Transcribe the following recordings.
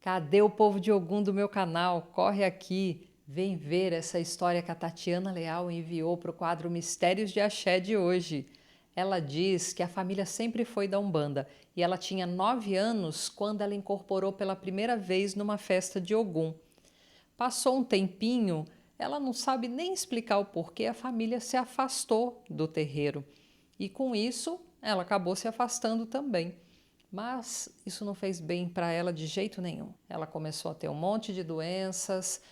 Cadê o povo de Ogum do meu canal? Corre aqui, vem ver essa história que a Tatiana Leal enviou para o quadro Mistérios de Axé de hoje. Ela diz que a família sempre foi da Umbanda e ela tinha 9 anos quando ela incorporou pela primeira vez numa festa de Ogum. Passou um tempinho, ela não sabe nem explicar o porquê, a família se afastou do terreiro e com isso ela acabou se afastando também. Mas isso não fez bem para ela de jeito nenhum. Ela começou a ter um monte de doenças,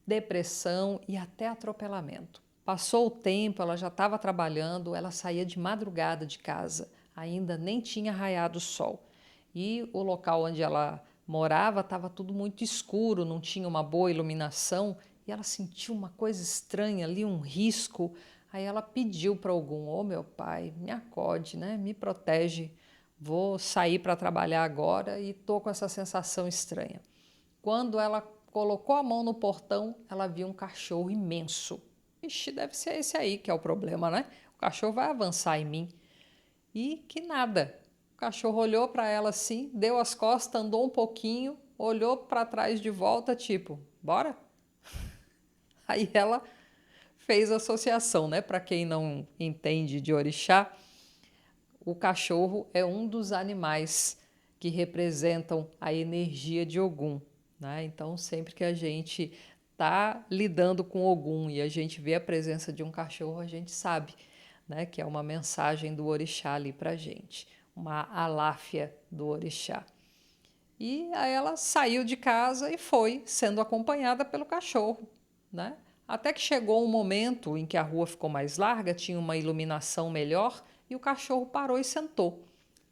depressão e até atropelamento. Passou o tempo, ela já estava trabalhando, ela saía de madrugada de casa, ainda nem tinha raiado o sol. E o local onde ela morava estava tudo muito escuro, não tinha uma boa iluminação e ela sentiu uma coisa estranha ali, um risco. Aí ela pediu para algum, ô meu pai, me acode, né? Me protege. Vou sair para trabalhar agora e tô com essa sensação estranha. Quando ela colocou a mão no portão, ela viu um cachorro imenso. Ixi, deve ser esse aí que é o problema, né? O cachorro vai avançar em mim. E que nada. O cachorro olhou para ela assim, deu as costas, andou um pouquinho, olhou para trás de volta, tipo, bora? Aí ela fez a associação, né? Para quem não entende de orixá, o cachorro é um dos animais que representam a energia de Ogum, né? Então, sempre que a gente está lidando com Ogum e a gente vê a presença de um cachorro, a gente sabe, né, que é uma mensagem do orixá ali para gente, uma aláfia do orixá. E aí ela saiu de casa e foi sendo acompanhada pelo cachorro, né? Até que chegou um momento em que a rua ficou mais larga, tinha uma iluminação melhor e o cachorro parou e sentou.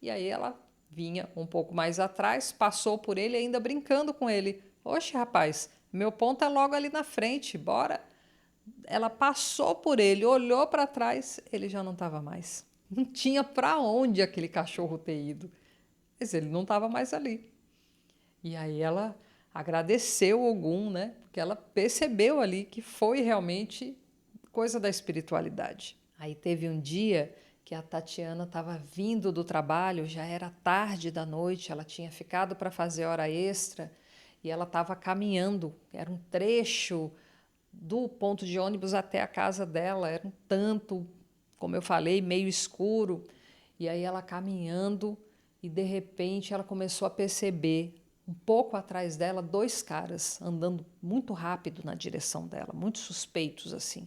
E aí ela vinha um pouco mais atrás, passou por ele ainda brincando com ele. Oxe, rapaz, meu ponto é logo ali na frente, bora. Ela passou por ele, olhou para trás, ele já não estava mais. Não tinha para onde aquele cachorro ter ido, mas ele não estava mais ali. E aí ela agradeceu Ogum, né? Porque ela percebeu ali que foi realmente coisa da espiritualidade. Aí teve um dia que a Tatiana estava vindo do trabalho, já era tarde da noite, ela tinha ficado para fazer hora extra e ela estava caminhando, era um trecho do ponto de ônibus até a casa dela, era um tanto, como eu falei, meio escuro. E aí ela caminhando e de repente ela começou a perceber um pouco atrás dela 2 caras andando muito rápido na direção dela, muito suspeitos assim.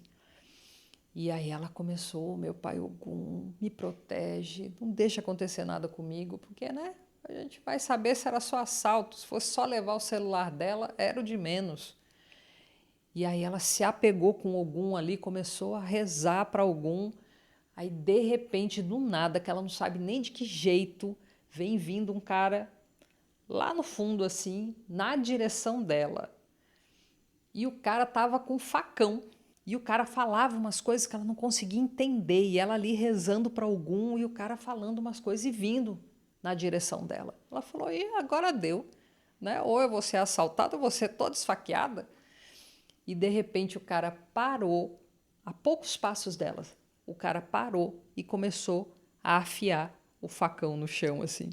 E aí ela começou, meu pai Ogum, me protege, não deixa acontecer nada comigo, porque, né, a gente vai saber se era só assalto, se fosse só levar o celular dela, era o de menos. E aí ela se apegou com Ogum ali, começou a rezar para Ogum. Aí, de repente, do nada, que ela não sabe nem de que jeito, vem vindo um cara lá no fundo, assim, na direção dela. E o cara tava com um facão. E o cara falava umas coisas que ela não conseguia entender. E ela ali rezando para Ogum e o cara falando umas coisas e vindo na direção dela. Ela falou, e agora deu, né? Ou eu vou ser assaltada ou vou ser toda esfaqueada. E de repente o cara parou, a poucos passos dela, o cara parou e começou a afiar o facão no chão assim.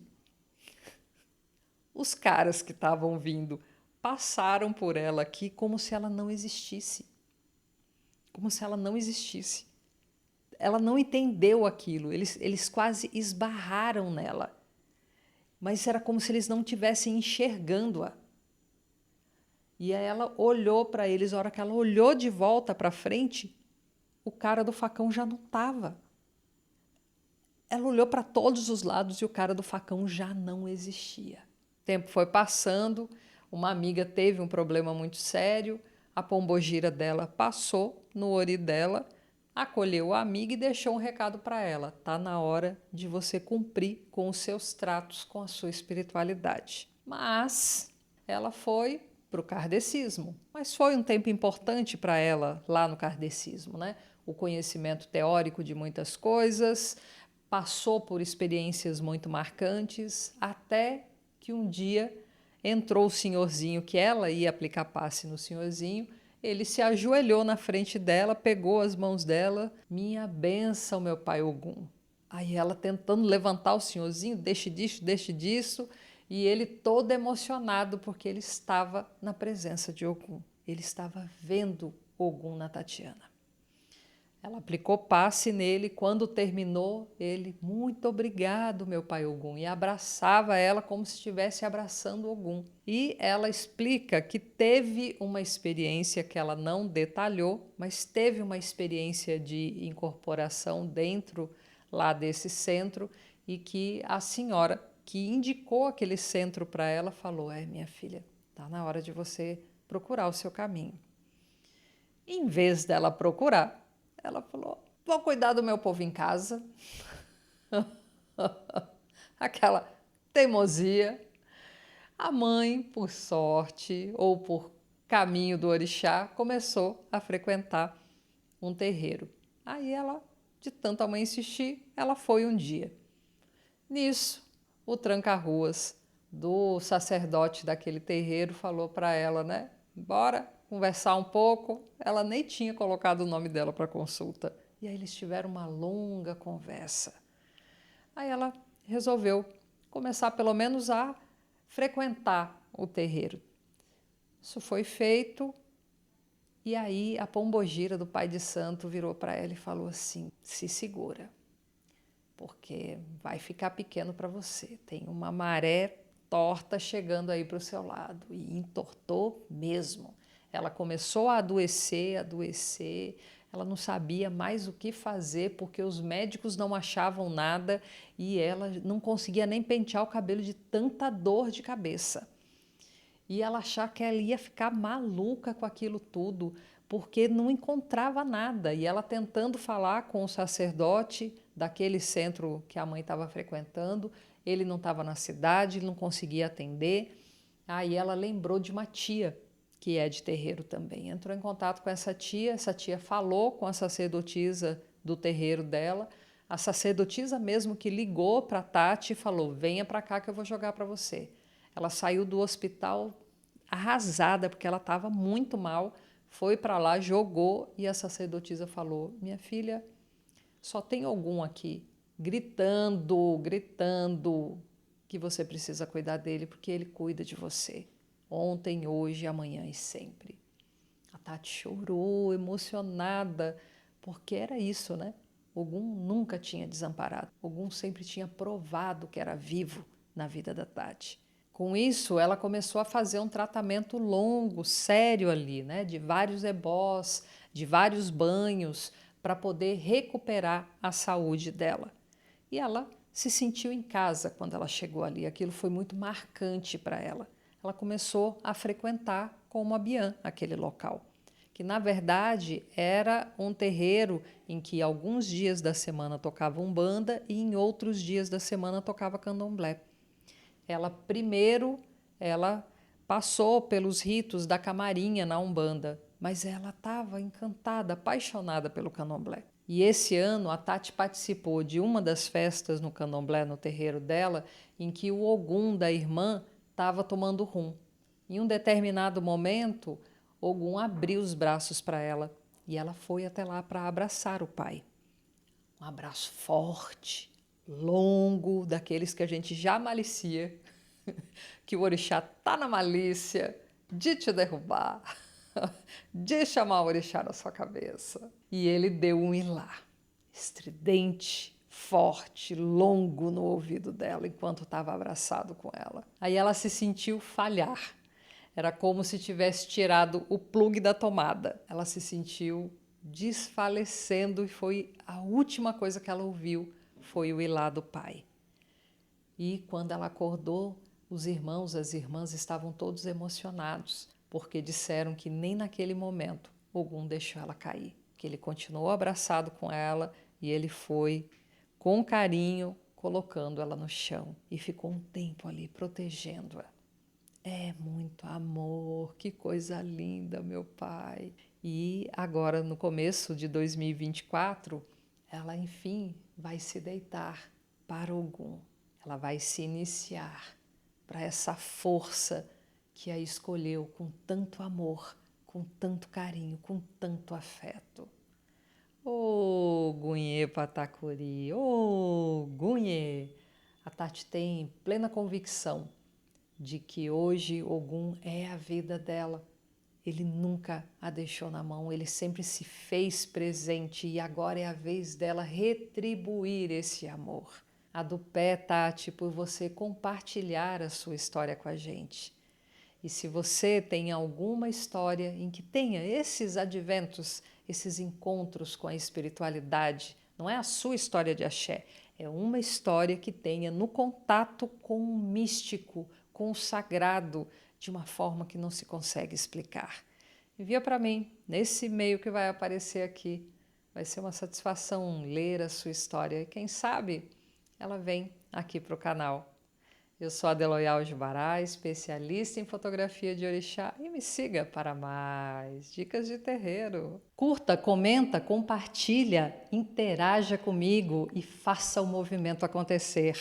Os caras que estavam vindo passaram por ela aqui como se ela não existisse. Como se ela não existisse. Ela não entendeu aquilo, eles quase esbarraram nela. Mas era como se eles não estivessem enxergando-a. E aí ela olhou para eles, a hora que ela olhou de volta para frente, o cara do facão já não estava. Ela olhou para todos os lados e o cara do facão já não existia. O tempo foi passando, uma amiga teve um problema muito sério, a pombogira dela passou no ori dela, acolheu a amiga e deixou um recado para ela. Tá na hora de você cumprir com os seus tratos com a sua espiritualidade. Mas ela foi para o kardecismo. Mas foi um tempo importante para ela lá no kardecismo, né? O conhecimento teórico de muitas coisas, passou por experiências muito marcantes, até que um dia entrou o senhorzinho, que ela ia aplicar passe no senhorzinho, ele se ajoelhou na frente dela, pegou as mãos dela, minha bênção, meu pai Ogum. Aí ela tentando levantar o senhorzinho, deixe disso, E ele todo emocionado porque ele estava na presença de Ogum. Ele estava vendo Ogum na Tatiana. Ela aplicou passe nele, quando terminou, ele, muito obrigado, meu pai Ogum, e abraçava ela como se estivesse abraçando Ogum. E ela explica que teve uma experiência que ela não detalhou, mas teve uma experiência de incorporação dentro lá desse centro e que a senhora que indicou aquele centro para ela falou: minha filha, tá na hora de você procurar o seu caminho. Em vez dela procurar, ela falou: vou cuidar do meu povo em casa. Aquela teimosia. A mãe, por sorte ou por caminho do orixá, começou a frequentar um terreiro. Aí ela, de tanto a mãe insistir, ela foi um dia. Nisso, o tranca-ruas do sacerdote daquele terreiro falou para ela, né? Bora conversar um pouco. Ela nem tinha colocado o nome dela para consulta. E aí eles tiveram uma longa conversa. Aí ela resolveu começar pelo menos a frequentar o terreiro. Isso foi feito e aí a pombogira do pai de santo virou para ela e falou assim: se segura, porque vai ficar pequeno para você. Tem uma maré torta chegando aí para o seu lado. E entortou mesmo. Ela começou a adoecer, ela não sabia mais o que fazer porque os médicos não achavam nada e ela não conseguia nem pentear o cabelo de tanta dor de cabeça. E ela achava que ela ia ficar maluca com aquilo tudo, porque não encontrava nada. E ela tentando falar com o sacerdote daquele centro que a mãe estava frequentando, ele não estava na cidade, ele não conseguia atender. Aí ela lembrou de uma tia, que é de terreiro também. Entrou em contato com essa tia falou com a sacerdotisa do terreiro dela, a sacerdotisa mesmo que ligou para a Tati e falou: venha para cá que eu vou jogar para você. Ela saiu do hospital arrasada, porque ela estava muito mal, foi para lá, jogou e a sacerdotisa falou: minha filha, só tem algum aqui gritando que você precisa cuidar dele, porque ele cuida de você. Ontem, hoje, amanhã e sempre. A Tati chorou, emocionada, porque era isso, né? Ogum nunca tinha desamparado. Ogum sempre tinha provado que era vivo na vida da Tati. Com isso, ela começou a fazer um tratamento longo, sério ali, né? De vários ebós, de vários banhos, para poder recuperar a saúde dela. E ela se sentiu em casa quando ela chegou ali. Aquilo foi muito marcante para ela. Ela começou a frequentar como a Bian aquele local, que na verdade era um terreiro em que alguns dias da semana tocava umbanda e em outros dias da semana tocava candomblé. Ela passou pelos ritos da camarinha na umbanda, mas ela estava encantada, apaixonada pelo candomblé. E esse ano a Tati participou de uma das festas no candomblé, no terreiro dela, em que o Ogum da irmã estava tomando rum. Em um determinado momento, Ogum abriu os braços para ela e ela foi até lá para abraçar o pai. Um abraço forte, longo, daqueles que a gente já malicia, que o orixá tá na malícia de te derrubar, de chamar o orixá na sua cabeça. E ele deu um ilá, estridente, forte, longo no ouvido dela enquanto estava abraçado com ela. Aí ela se sentiu falhar. Era como se tivesse tirado o plugue da tomada. Ela se sentiu desfalecendo e foi a última coisa que ela ouviu foi o ilá do pai. E quando ela acordou, os irmãos, as irmãs estavam todos emocionados, porque disseram que nem naquele momento Ogum deixou ela cair, que ele continuou abraçado com ela e ele foi com carinho colocando ela no chão e ficou um tempo ali protegendo-a. É muito amor, que coisa linda, meu pai. E agora, no começo de 2024, ela enfim vai se deitar para Ogum. Ela vai se iniciar para essa força que a escolheu com tanto amor, com tanto carinho, com tanto afeto. Ô, Gunhê Patacuri, ô, Gunhê! A Tati tem plena convicção de que hoje Ogum é a vida dela. Ele nunca a deixou na mão, ele sempre se fez presente e agora é a vez dela retribuir esse amor. A do pé, Tati, por você compartilhar a sua história com a gente. E se você tem alguma história em que tenha esses adventos, esses encontros com a espiritualidade, não é a sua história de axé, é uma história que tenha no contato com o místico, com o sagrado, de uma forma que não se consegue explicar. Envia para mim, nesse e-mail que vai aparecer aqui. Vai ser uma satisfação ler a sua história e quem sabe ela vem aqui para o canal. Eu sou a Deloyal Jubará, especialista em fotografia de orixá e me siga para mais dicas de terreiro. Curta, comenta, compartilha, interaja comigo e faça o movimento acontecer.